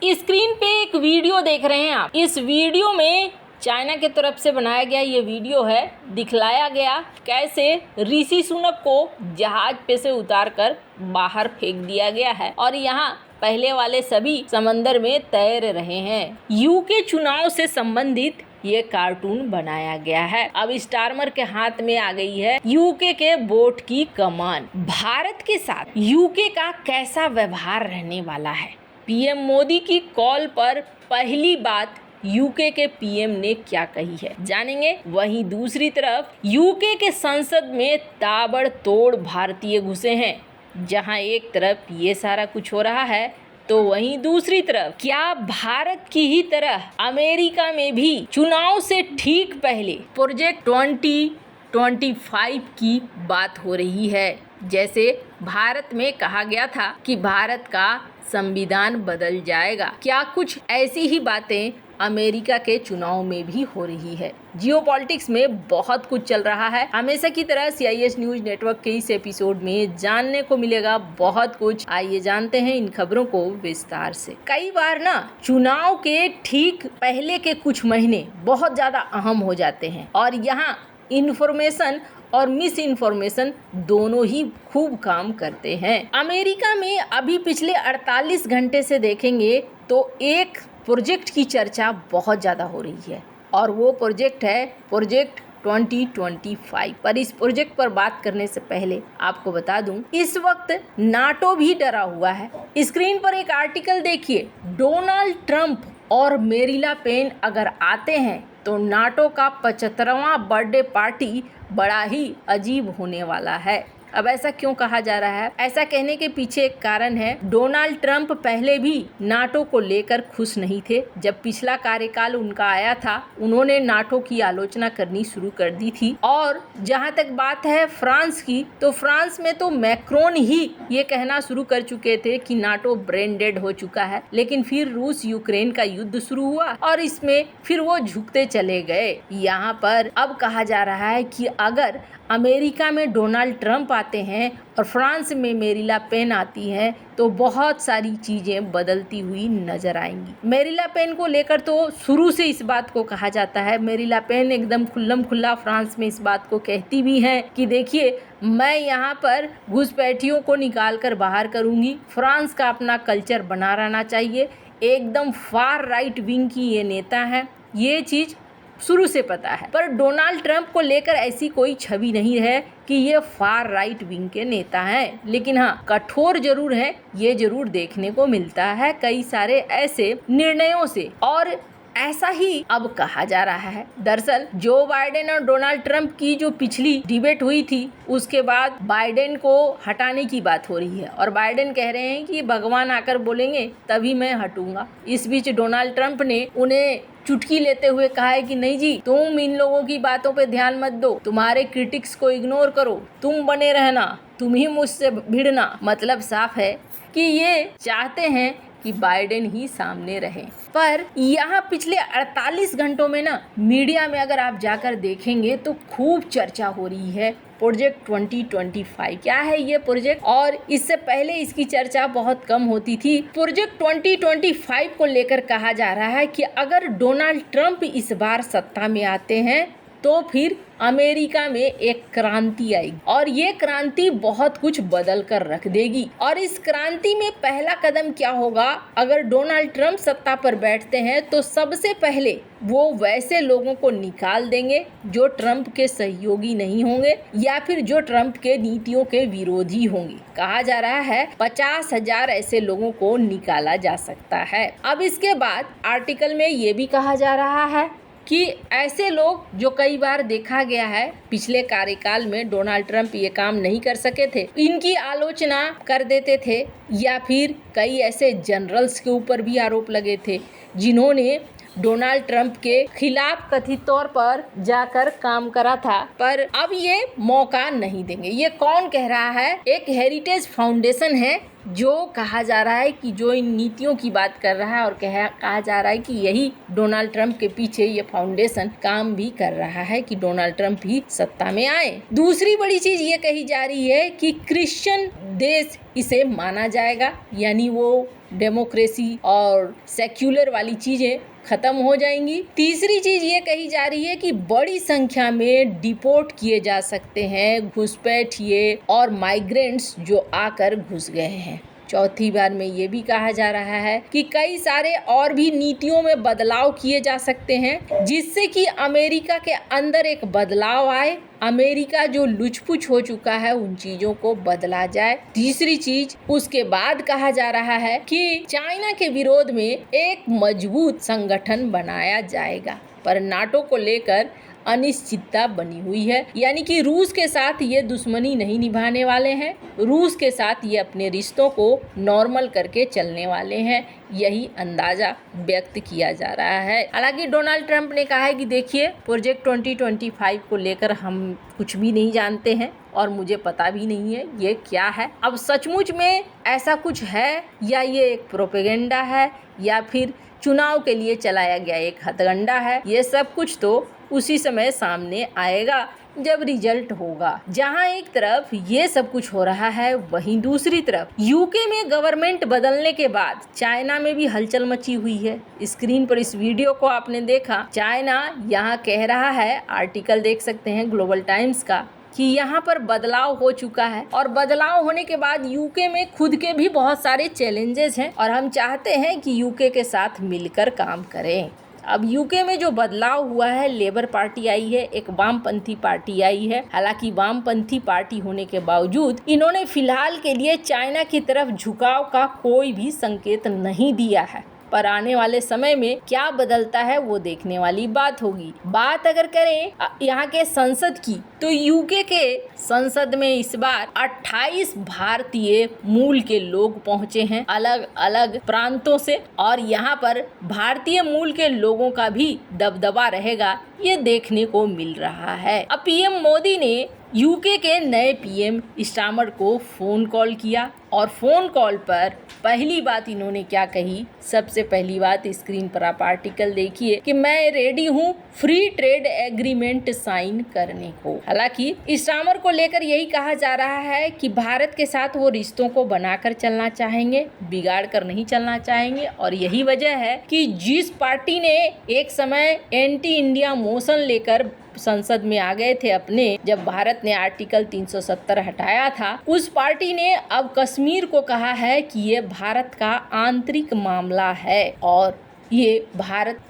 Screen पे एक video देख रहे हैं आप। इस वीडियो में चाइना की तरफ से बनाया गया ये वीडियो है। दिखलाया गया कैसे ऋषि सुनक को जहाज पे से उतार कर बाहर फेंक दिया गया है और यहाँ पहले वाले सभी समंदर में तैर रहे हैं। यूके चुनाव से संबंधित ये कार्टून बनाया गया है। अब स्टारमर के हाथ में आ गई है यूके के वोट की कमान। भारत के साथ यूके का कैसा व्यवहार रहने वाला है? पीएम मोदी की कॉल पर पहली बात यूके के पीएम ने क्या कही है, जानेंगे। वहीं दूसरी तरफ यूके के संसद में ताबड़तोड़ भारतीय घुसे हैं। जहां एक तरफ ये सारा कुछ हो रहा है तो वहीं दूसरी तरफ क्या भारत की ही तरह अमेरिका में भी चुनाव से ठीक पहले प्रोजेक्ट 2025 की बात हो रही है। जैसे भारत में कहा गया था कि भारत का संविधान बदल जाएगा, क्या कुछ ऐसी ही बातें अमेरिका के चुनाव में भी हो रही है। जियोपॉलिटिक्स में बहुत कुछ चल रहा है। हमेशा की तरह CIS न्यूज नेटवर्क के इस एपिसोड में जानने को मिलेगा बहुत कुछ। आइए जानते हैं इन खबरों को विस्तार से। कई बार ना चुनाव के ठीक पहले के कुछ महीने बहुत ज्यादा अहम हो जाते हैं और यहाँ इन्फॉर्मेशन और मिस इन्फॉर्मेशन दोनों ही खूब काम करते हैं। अमेरिका में अभी पिछले 48 घंटे से देखेंगे तो एक प्रोजेक्ट की चर्चा बहुत ज़्यादा हो रही है और वो प्रोजेक्ट है प्रोजेक्ट 2025। पर इस प्रोजेक्ट पर बात करने से पहले आपको बता दूं, इस वक्त नाटो भी डरा हुआ है। स्क्रीन पर एक आर्टिकल देखिए। डोनाल्ड ट्रंप और मेरिला पेन अगर आते हैं तो नाटो का 75वां बर्थडे पार्टी बड़ा ही अजीब होने वाला है। अब ऐसा क्यों कहा जा रहा है? ऐसा कहने के पीछे एक कारण है। डोनाल्ड ट्रंप पहले भी नाटो को लेकर खुश नहीं थे। जब पिछला कार्यकाल उनका आया था उन्होंने नाटो की आलोचना करनी शुरू कर दी थी। और जहां तक बात है फ्रांस की, तो फ्रांस में तो मैक्रोन ही ये कहना शुरू कर चुके थे कि नाटो ब्रेन डेड हो चुका है। लेकिन फिर रूस यूक्रेन का युद्ध शुरू हुआ और इसमें फिर वो झुकते चले गए। यहाँ पर अब कहा जा रहा है कि अगर अमेरिका में डोनाल्ड ट्रंप आते हैं और फ्रांस में मेरिला पेन आती हैं तो बहुत सारी चीज़ें बदलती हुई नजर आएंगी। मेरिला पेन को लेकर तो शुरू से इस बात को कहा जाता है। मेरिला पेन एकदम खुल्लम खुल्ला फ्रांस में इस बात को कहती भी हैं कि देखिए मैं यहाँ पर घुसपैठियों को निकाल कर बाहर करूँगी। फ्रांस का अपना कल्चर बना रहना चाहिए। एकदम फार राइट विंग की ये नेता है, ये चीज़ शुरू से पता है। पर डोनाल्ड ट्रंप को लेकर ऐसी कोई छवि नहीं है कि ये फार राइट विंग के नेता हैं। लेकिन हाँ, कठोर जरूर है, ये जरूर देखने को मिलता है कई सारे ऐसे निर्णयों से। और ऐसा ही अब कहा जा रहा है। दरअसल जो बाइडेन और डोनाल्ड ट्रंप की जो पिछली डिबेट हुई थी उसके बाद बाइडेन को हटाने की बात हो रही है और बाइडेन कह रहे हैं कि भगवान आकर बोलेंगे तभी मैं हटूंगा। इस बीच डोनाल्ड ट्रंप ने उन्हें चुटकी लेते हुए कहा है कि नहीं जी, तुम इन लोगों की बातों पे ध्यान मत दो, तुम्हारे क्रिटिक्स को इग्नोर करो, तुम बने रहना, तुम ही मुझसे भिड़ना। मतलब साफ है कि ये चाहते हैं कि बाइडेन ही सामने रहे। पर यहाँ पिछले 48 घंटों में ना मीडिया में अगर आप जाकर देखेंगे तो खूब चर्चा हो रही है प्रोजेक्ट 2025। क्या है ये प्रोजेक्ट? और इससे पहले इसकी चर्चा बहुत कम होती थी। प्रोजेक्ट 2025 को लेकर कहा जा रहा है कि अगर डोनाल्ड ट्रंप इस बार सत्ता में आते हैं तो फिर अमेरिका में एक क्रांति आएगी और ये क्रांति बहुत कुछ बदल कर रख देगी। और इस क्रांति में पहला कदम क्या होगा? अगर डोनाल्ड ट्रंप सत्ता पर बैठते हैं तो सबसे पहले वो वैसे लोगों को निकाल देंगे जो ट्रंप के सहयोगी नहीं होंगे या फिर जो ट्रंप के नीतियों के विरोधी होंगे। कहा जा रहा है 50,000 ऐसे लोगों को निकाला जा सकता है। अब इसके बाद आर्टिकल में ये भी कहा जा रहा है कि ऐसे लोग जो कई बार देखा गया है पिछले कार्यकाल में डोनाल्ड ट्रंप ये काम नहीं कर सके थे, इनकी आलोचना कर देते थे या फिर कई ऐसे जनरल्स के ऊपर भी आरोप लगे थे जिन्होंने डोनाल्ड ट्रंप के खिलाफ कथित तौर पर जाकर काम करा था। पर अब ये मौका नहीं देंगे। ये कौन कह रहा है? एक हेरिटेज फाउंडेशन है जो कहा जा रहा है कि जो इन नीतियों की बात कर रहा है और कहा जा रहा है कि यही डोनाल्ड ट्रंप के पीछे ये फाउंडेशन काम भी कर रहा है कि डोनाल्ड ट्रंप ही सत्ता में आए। दूसरी बड़ी चीज ये कही जा रही है कि क्रिश्चियन देश इसे माना जाएगा, यानी वो डेमोक्रेसी और सेक्युलर वाली चीजें खत्म हो जाएंगी। तीसरी चीज ये कही जा रही है कि बड़ी संख्या में डिपोर्ट किए जा सकते हैं घुसपैठिए और माइग्रेंट्स जो आकर घुस गए हैं। चौथी बार में ये भी कहा जा रहा है कि कई सारे और भी नीतियों में बदलाव किए जा सकते हैं जिससे कि अमेरिका के अंदर एक बदलाव आए, अमेरिका जो लुचपुच हो चुका है उन चीजों को बदला जाए। तीसरी चीज उसके बाद कहा जा रहा है कि चाइना के विरोध में एक मजबूत संगठन बनाया जाएगा, पर नाटो को लेकर अनिश्चितता बनी हुई है, यानी कि रूस के साथ ये दुश्मनी नहीं निभाने वाले हैं, रूस के साथ ये अपने रिश्तों को नॉर्मल करके चलने वाले हैं, यही अंदाजा व्यक्त किया जा रहा है। हालांकि डोनाल्ड ट्रंप ने कहा है कि देखिए प्रोजेक्ट 2025 को लेकर हम कुछ भी नहीं जानते हैं और मुझे पता भी नहीं है ये क्या है। अब सचमुच में ऐसा कुछ है या ये एक प्रोपेगेंडा है या फिर चुनाव के लिए चलाया गया एक हथकंडा है, ये सब कुछ तो उसी समय सामने आएगा जब रिजल्ट होगा। जहां एक तरफ ये सब कुछ हो रहा है वहीं दूसरी तरफ यूके में गवर्नमेंट बदलने के बाद चाइना में भी हलचल मची हुई है। स्क्रीन पर इस वीडियो को आपने देखा, चाइना यहाँ कह रहा है, आर्टिकल देख सकते हैं ग्लोबल टाइम्स का, कि यहाँ पर बदलाव हो चुका है और बदलाव होने के बाद यूके में खुद के भी बहुत सारे चैलेंजेस हैं और हम चाहते हैं कि यूके के साथ मिलकर काम करें। अब यूके में जो बदलाव हुआ है, लेबर पार्टी आई है, एक वामपंथी पार्टी आई है। हालांकि वामपंथी पार्टी होने के बावजूद इन्होंने फिलहाल के लिए चाइना की तरफ झुकाव का कोई भी संकेत नहीं दिया है, पर आने वाले समय में क्या बदलता है वो देखने वाली बात होगी। बात अगर करें यहाँ के संसद की, तो यूके के संसद में इस बार 28 भारतीय मूल के लोग पहुंचे हैं अलग अलग प्रांतों से, और यहाँ पर भारतीय मूल के लोगों का भी दबदबा रहेगा ये देखने को मिल रहा है। अब पीएम मोदी ने यूके के नए पीएम स्टार्मर को फोन कॉल किया और फोन कॉल पर पहली बात इन्होंने क्या कही, सबसे पहली बात स्क्रीन पर आप आर्टिकल देखिए कि मैं रेडी हूँ फ्री ट्रेड एग्रीमेंट साइन करने को। हालांकि स्टार्मर को लेकर यही कहा जा रहा है कि भारत के साथ वो रिश्तों को बनाकर चलना चाहेंगे, बिगाड़ कर नहीं चलना चाहेंगे, और यही वजह है कि जिस पार्टी ने एक समय एंटी इंडिया मोशन लेकर संसद में आ गए थे अपने, जब भारत ने आर्टिकल 370 हटाया था, उस पार्टी ने अब कश्मीर को कहा है कि ये भारत का आंतरिक मामला है और ये भारत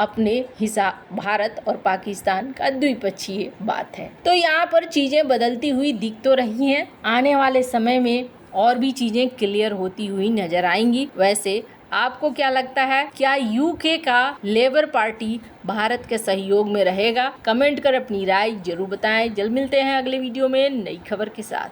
और पाकिस्तान का द्विपक्षीय बात है। तो यहाँ पर चीजें बदलती हुई दिख तो रही हैं, आने वाले समय में और भी चीजें क्लियर होती हुई नजर आएंगी। वैसे आपको क्या लगता है, क्या यूके का लेबर पार्टी भारत के सहयोग में रहेगा? कमेंट कर अपनी राय जरूर बताएं। जल्द मिलते हैं अगले वीडियो में नई खबर के साथ।